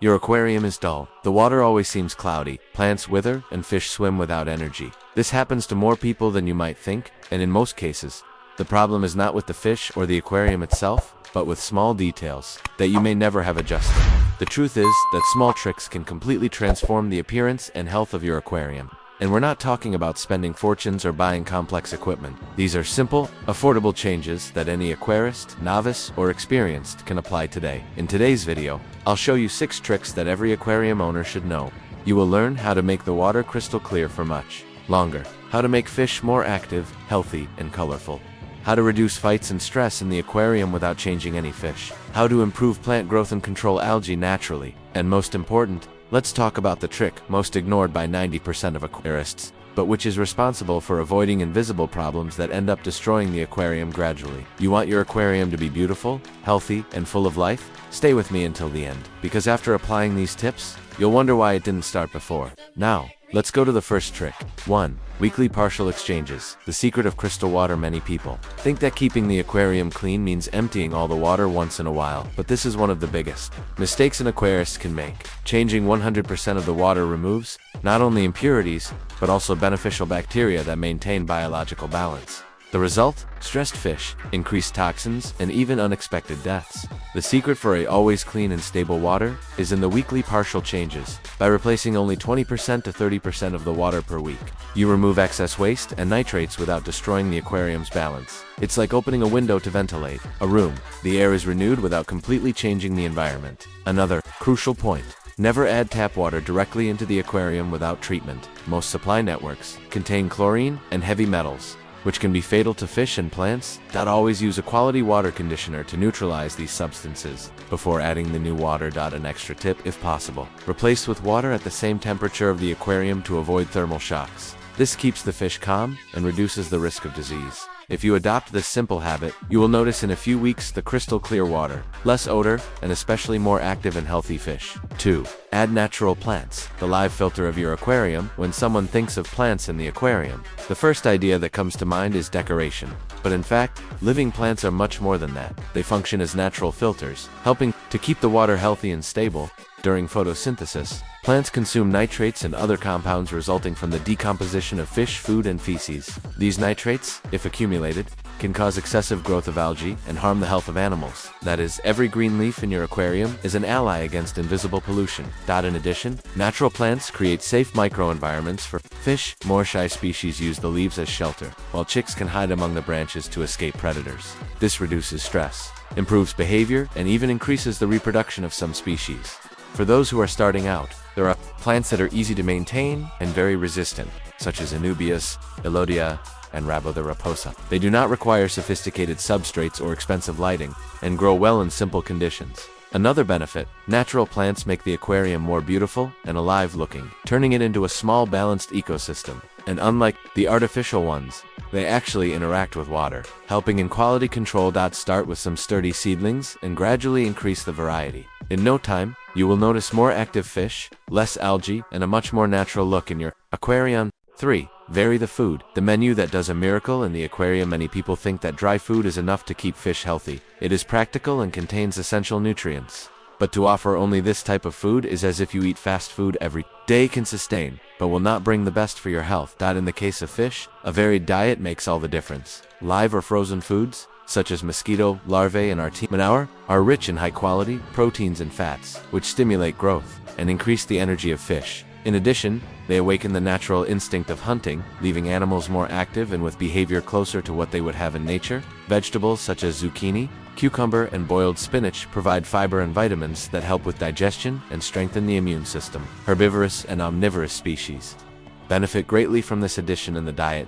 Your aquarium is dull. The water always seems cloudy, plants wither, and fish swim without energy. This happens to more people than you might think, and in most cases, the problem is not with the fish or the aquarium itself, but with small details that you may never have adjusted. The truth is that small tricks can completely transform the appearance and health of your aquarium. And we're not talking about spending fortunes or buying complex equipment. These are simple, affordable changes that any aquarist, novice, or experienced can apply today. In today's video, I'll show you 6 tricks that every aquarium owner should know. You will learn how to make the water crystal clear for much longer, how to make fish more active, healthy, and colorful, how to reduce fights and stress in the aquarium without changing any fish, how to improve plant growth and control algae naturally, and most important, let's talk about the trick most ignored by 90% of aquarists, but which is responsible for avoiding invisible problems that end up destroying the aquarium gradually. You want your aquarium to be beautiful, healthy, and full of life? Stay with me until the end, because after applying these tips, you'll wonder why it didn't start before. Now, let's go to the first trick. 1. Weekly partial exchanges. The secret of crystal water. Many people think that keeping the aquarium clean means emptying all the water once in a while, but this is one of the biggest mistakes an aquarist can make. Changing 100% of the water removes not only impurities, but also beneficial bacteria that maintain biological balance. The result? Stressed fish, increased toxins, and even unexpected deaths. The secret for a always clean and stable water is in the weekly partial changes. By replacing only 20% to 30% of the water per week, you remove excess waste and nitrates without destroying the aquarium's balance. It's like opening a window to ventilate a room. The air is renewed without completely changing the environment. Another crucial point: never add tap water directly into the aquarium without treatment. Most supply networks contain chlorine and heavy metals, which can be fatal to fish and plants. Always use a quality water conditioner to neutralize these substances before adding the new water. An extra tip, if possible: replace with water at the same temperature of the aquarium to avoid thermal shocks. This keeps the fish calm and reduces the risk of disease. If you adopt this simple habit, you will notice in a few weeks the crystal clear water, less odor, and especially more active and healthy fish. 2. Add natural plants. The live filter of your aquarium. When someone thinks of plants in the aquarium, the first idea that comes to mind is decoration. But in fact, living plants are much more than that. They function as natural filters, helping to keep the water healthy and stable. During photosynthesis, plants consume nitrates and other compounds resulting from the decomposition of fish food and feces. These nitrates, if accumulated, can cause excessive growth of algae and harm the health of animals. That is, every green leaf in your aquarium is an ally against invisible pollution. In addition, natural plants create safe microenvironments for fish. More shy species use the leaves as shelter, while chicks can hide among the branches to escape predators. This reduces stress, improves behavior, and even increases the reproduction of some species. For those who are starting out, there are plants that are easy to maintain and very resistant, such as Anubias, Elodia, and Rabo the Raposa. They do not require sophisticated substrates or expensive lighting, and grow well in simple conditions. Another benefit: natural plants make the aquarium more beautiful and alive-looking, turning it into a small, balanced ecosystem. And unlike the artificial ones, they actually interact with water, helping in quality control. Start with some sturdy seedlings and gradually increase the variety. In no time, you will notice more active fish, less algae, and a much more natural look in your aquarium. 3. Vary the food. The menu that does a miracle in the aquarium. Many people think that dry food is enough to keep fish healthy. It is practical and contains essential nutrients. But to offer only this type of food is as if you eat fast food every day. Can sustain, but will not bring the best for your health. In the case of fish, a varied diet makes all the difference. Live or frozen foods, such as mosquito larvae and artemia, are rich in high-quality proteins and fats, which stimulate growth and increase the energy of fish. In addition, they awaken the natural instinct of hunting, leaving animals more active and with behavior closer to what they would have in nature. Vegetables such as zucchini, cucumber, and boiled spinach provide fiber and vitamins that help with digestion and strengthen the immune system. Herbivorous and omnivorous species benefit greatly from this addition in the diet.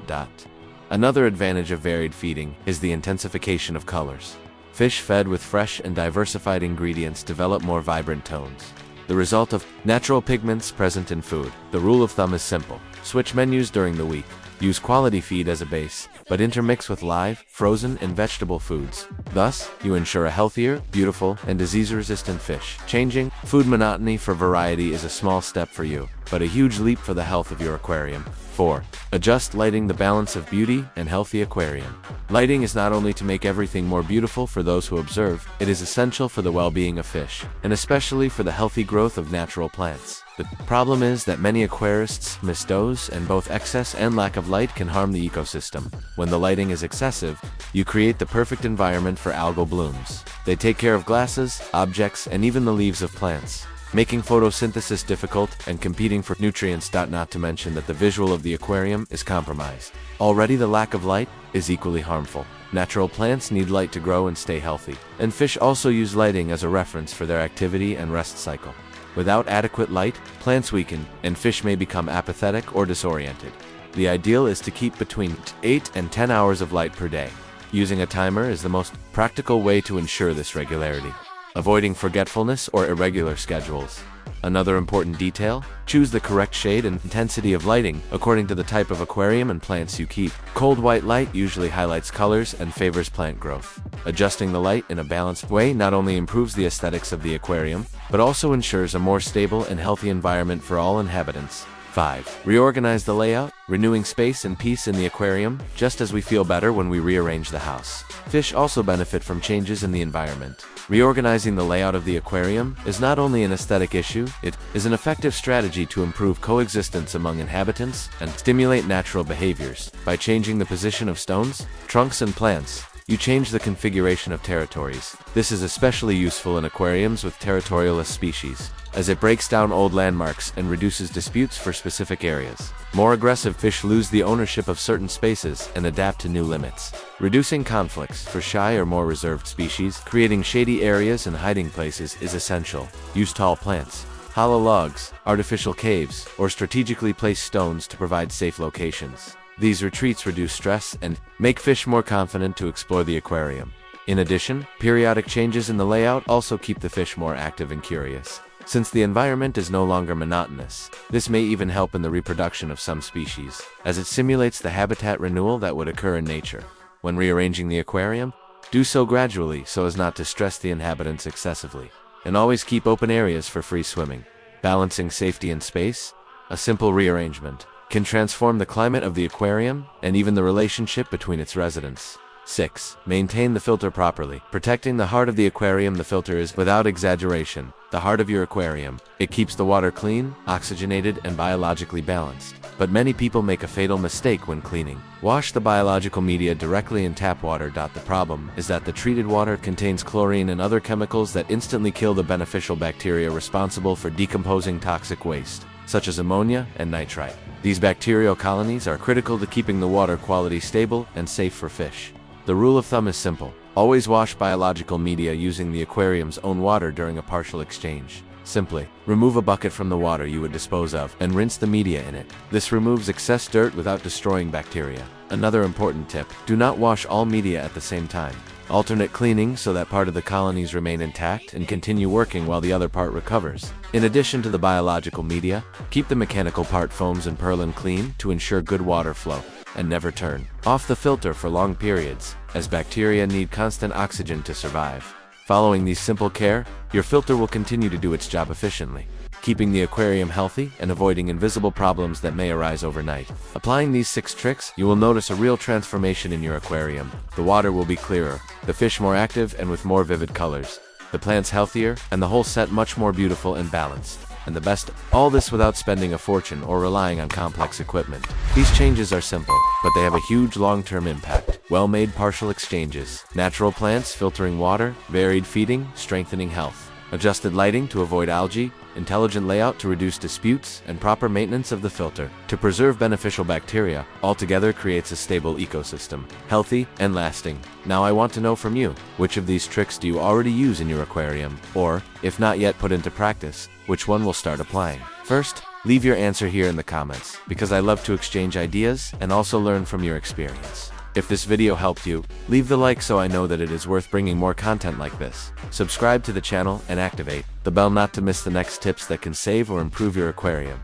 Another advantage of varied feeding is the intensification of colors. Fish fed with fresh and diversified ingredients develop more vibrant tones, the result of natural pigments present in food. The rule of thumb is simple: switch menus during the week. Use quality feed as a base, but intermix with live, frozen, and vegetable foods. Thus, you ensure a healthier, beautiful, and disease-resistant fish. Changing food monotony for variety is a small step for you, but a huge leap for the health of your aquarium. 4. Adjust lighting, the balance of beauty and healthy aquarium. Lighting is not only to make everything more beautiful for those who observe, it is essential for the well-being of fish, and especially for the healthy growth of natural plants. The problem is that many aquarists misdose, and both excess and lack of light can harm the ecosystem. When the lighting is excessive, you create the perfect environment for algal blooms. They take care of glasses, objects, and even the leaves of plants, making photosynthesis difficult and competing for nutrients. Not to mention that the visual of the aquarium is compromised. Already the lack of light is equally harmful. Natural plants need light to grow and stay healthy, and fish also use lighting as a reference for their activity and rest cycle. Without adequate light, plants weaken, and fish may become apathetic or disoriented. The ideal is to keep between 8 and 10 hours of light per day. Using a timer is the most practical way to ensure this regularity, avoiding forgetfulness or irregular schedules. Another important detail: choose the correct shade and intensity of lighting according to the type of aquarium and plants you keep. Cold white light usually highlights colors and favors plant growth. Adjusting the light in a balanced way not only improves the aesthetics of the aquarium, but also ensures a more stable and healthy environment for all inhabitants. 5. Reorganize the layout, renewing space and peace in the aquarium, just as we feel better when we rearrange the house. Fish also benefit from changes in the environment. Reorganizing the layout of the aquarium is not only an aesthetic issue, it is an effective strategy to improve coexistence among inhabitants and stimulate natural behaviors. By changing the position of stones, trunks, and plants, you change the configuration of territories. This is especially useful in aquariums with territorialist species, as it breaks down old landmarks and reduces disputes for specific areas. More aggressive fish lose the ownership of certain spaces and adapt to new limits, reducing conflicts. For shy or more reserved species, creating shady areas and hiding places is essential. Use tall plants, hollow logs, artificial caves, or strategically placed stones to provide safe locations. These retreats reduce stress and make fish more confident to explore the aquarium. In addition, periodic changes in the layout also keep the fish more active and curious. Since the environment is no longer monotonous, this may even help in the reproduction of some species, as it simulates the habitat renewal that would occur in nature. When rearranging the aquarium, do so gradually so as not to stress the inhabitants excessively, and always keep open areas for free swimming. Balancing safety and space, a simple rearrangement can transform the climate of the aquarium and even the relationship between its residents. 6. Maintain the filter properly. Protecting the heart of the aquarium. The filter is, without exaggeration, the heart of your aquarium. It keeps the water clean, oxygenated, and biologically balanced. But many people make a fatal mistake when cleaning. Wash the biological media directly in tap water. The problem is that the treated water contains chlorine and other chemicals that instantly kill the beneficial bacteria responsible for decomposing toxic waste, such as ammonia and nitrite. These bacterial colonies are critical to keeping the water quality stable and safe for fish. The rule of thumb is simple: always wash biological media using the aquarium's own water during a partial exchange. Simply remove a bucket from the water you would dispose of and rinse the media in it. This removes excess dirt without destroying bacteria. Another important tip: do not wash all media at the same time. Alternate cleaning so that part of the colonies remain intact and continue working while the other part recovers. In addition to the biological media, keep the mechanical part, foams and purlin, clean to ensure good water flow, and never turn off the filter for long periods, as bacteria need constant oxygen to survive. Following these simple care, your filter will continue to do its job efficiently, keeping the aquarium healthy and avoiding invisible problems that may arise overnight. Applying these 6 tricks, you will notice a real transformation in your aquarium. The water will be clearer, the fish more active and with more vivid colors, the plants healthier, and the whole set much more beautiful and balanced. And the best, all this without spending a fortune or relying on complex equipment. These changes are simple, but they have a huge long-term impact. Well-made partial exchanges, natural plants filtering water, varied feeding, strengthening health, adjusted lighting to avoid algae, intelligent layout to reduce disputes, and proper maintenance of the filter to preserve beneficial bacteria, altogether creates a stable ecosystem, healthy and lasting. Now I want to know from you, which of these tricks do you already use in your aquarium? Or, if not yet put into practice, which one will start applying? First, leave your answer here in the comments, because I love to exchange ideas and also learn from your experience. If this video helped you, leave the like so I know that it is worth bringing more content like this. Subscribe to the channel and activate the bell not to miss the next tips that can save or improve your aquarium.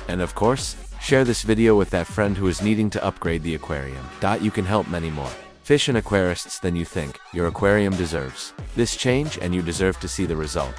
And of course, share this video with that friend who is needing to upgrade the aquarium. You can help many more fish and aquarists than you think. Your aquarium deserves this change and you deserve to see the result.